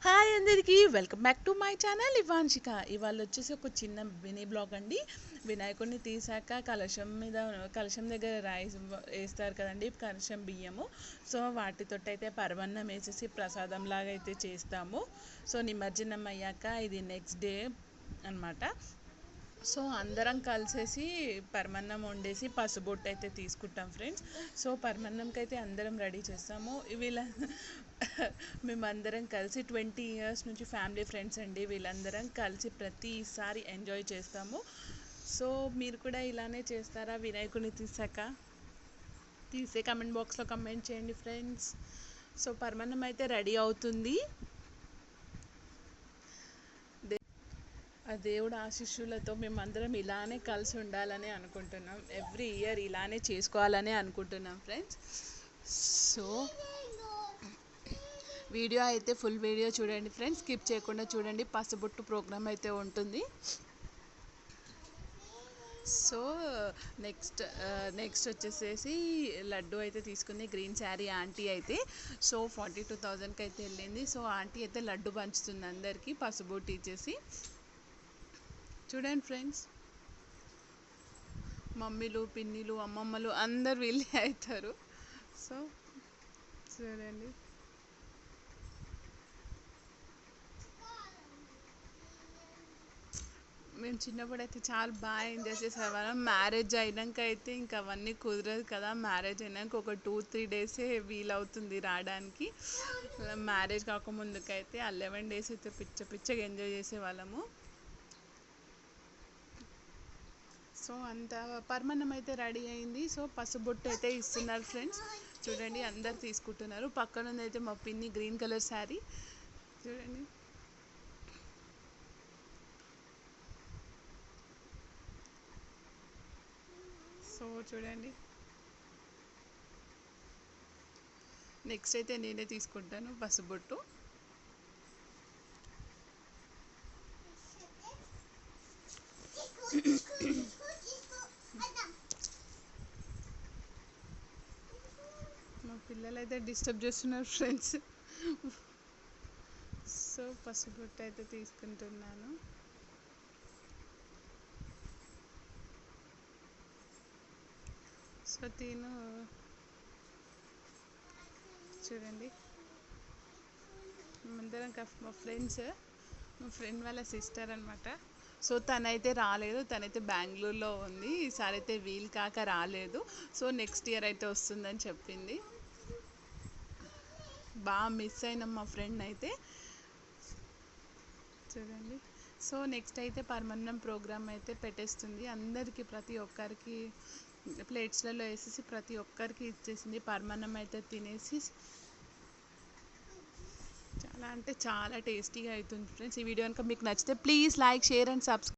Hi అందరికీ welcome back to my channel Ivanshika. ఇవాళ వచ్చేసి ఒక చిన్న మినీ బ్లాగ్ అండి. వినాయకుడిని తీసాక కలశం దగ్గర రైస్ వేస్తారు కదండి, కలశం బియ్యము. సో వాటితో అయితే పరమన్నం వేసేసి ప్రసాదం లాగా అయితే చేస్తాము. సో నిమజ్జనం అయ్యాక ఇది నెక్స్ట్ డే అనమాట. సో అందరం కలిసేసి పరమన్నం వండేసి పసుబొట్టు అయితే తీసుకుంటాం ఫ్రెండ్స్. సో పరమన్నంకి అయితే అందరం రెడీ చేస్తాము. వీళ్ళ మేమందరం కలిసి 20 ఇయర్స్ నుంచి ఫ్యామిలీ ఫ్రెండ్స్ అండి. వీళ్ళందరం కలిసి ప్రతిసారి ఎంజాయ్ చేస్తాము. సో మీరు కూడా ఇలానే చేస్తారా? వినాయకుడిని తీసే కమెంట్ బాక్స్లో కమెంట్ చేయండి ఫ్రెండ్స్. సో పరమన్నం అయితే రెడీ అవుతుంది. ఆ దేవుడు ఆశీస్సులతో మేమందరం ఇలానే కలిసి ఉండాలని అనుకుంటున్నాం. ఎవ్రీ ఇయర్ ఇలానే చేసుకోవాలని అనుకుంటున్నాం ఫ్రెండ్స్. సో వీడియో అయితే ఫుల్ వీడియో చూడండి ఫ్రెండ్స్, స్కిప్ చేయకుండా చూడండి. పసుబొట్టు ప్రోగ్రామ్ అయితే ఉంటుంది. సో నెక్స్ట్ వచ్చేసేసి లడ్డు అయితే తీసుకుంది గ్రీన్ శారీ ఆంటీ అయితే. సో 42,000కి అయితే వెళ్ళింది. సో ఆంటీ అయితే లడ్డు పంచుతుంది అందరికీ పసుబొట్టు ఇచ్చేసి. చూడండి ఫ్రెండ్స్, మమ్మీలు పిన్నిలు అమ్మమ్మలు అందరు వీళ్ళే అవుతారు. సో చూడండి, మేము చిన్నప్పుడు అయితే చాలా బాగా ఎంజాయ్ చేసేవాళ్ళం. మ్యారేజ్ అయినాక అయితే ఇంకా అవన్నీ కుదరదు కదా. మ్యారేజ్ అయినాక ఒక 2-3 డేసే వీలవుతుంది రావడానికి. మ్యారేజ్ కాకముందుకైతే 11 డేస్ అయితే పిచ్చగా ఎంజాయ్ చేసేవాళ్ళము. సో అంత పరమన్నం అయితే రెడీ అయింది. సో పసుబొట్టు అయితే ఇస్తున్నారు ఫ్రెండ్స్. చూడండి అందరు తీసుకుంటున్నారు. పక్కన అయితే మా పిన్ని గ్రీన్ కలర్ శారీ చూడండి. సో చూడండి, నెక్స్ట్ అయితే నేనే తీసుకుంటాను పసుబొట్టు. మా పిల్లలు అయితే డిస్టర్బ్ చేస్తున్నారు ఫ్రెండ్స్. సో పసుబొట్టు అయితే తీసుకుంటున్నాను. సో చూడండి, మేమందరం మా ఫ్రెండ్ వాళ్ళ సిస్టర్ అనమాట. సో తనైతే రాలేదు, తనైతే బెంగళూరులో ఉంది. ఈసారి అయితే వీలు కాక రాలేదు. సో నెక్స్ట్ ఇయర్ అయితే వస్తుందని చెప్పింది. బాగా మిస్ అయినాం మా ఫ్రెండ్ అయితే. చూడండి, సో నెక్స్ట్ అయితే పరమన్నం ప్రోగ్రామ్ అయితే పెట్టేస్తుంది. అందరికీ ప్రతి ఒక్కరికి ప్లేట్స్లలో వేసేసి ప్రతి ఒక్కరికి ఇచ్చేసింది. పరమన్నం అయితే తినేసి చాలా అంటే చాలా టేస్టీగా అవుతుంది ఫ్రెండ్స్. ఈ వీడియో కనుక మీకు నచ్చితే please like, share and subscribe.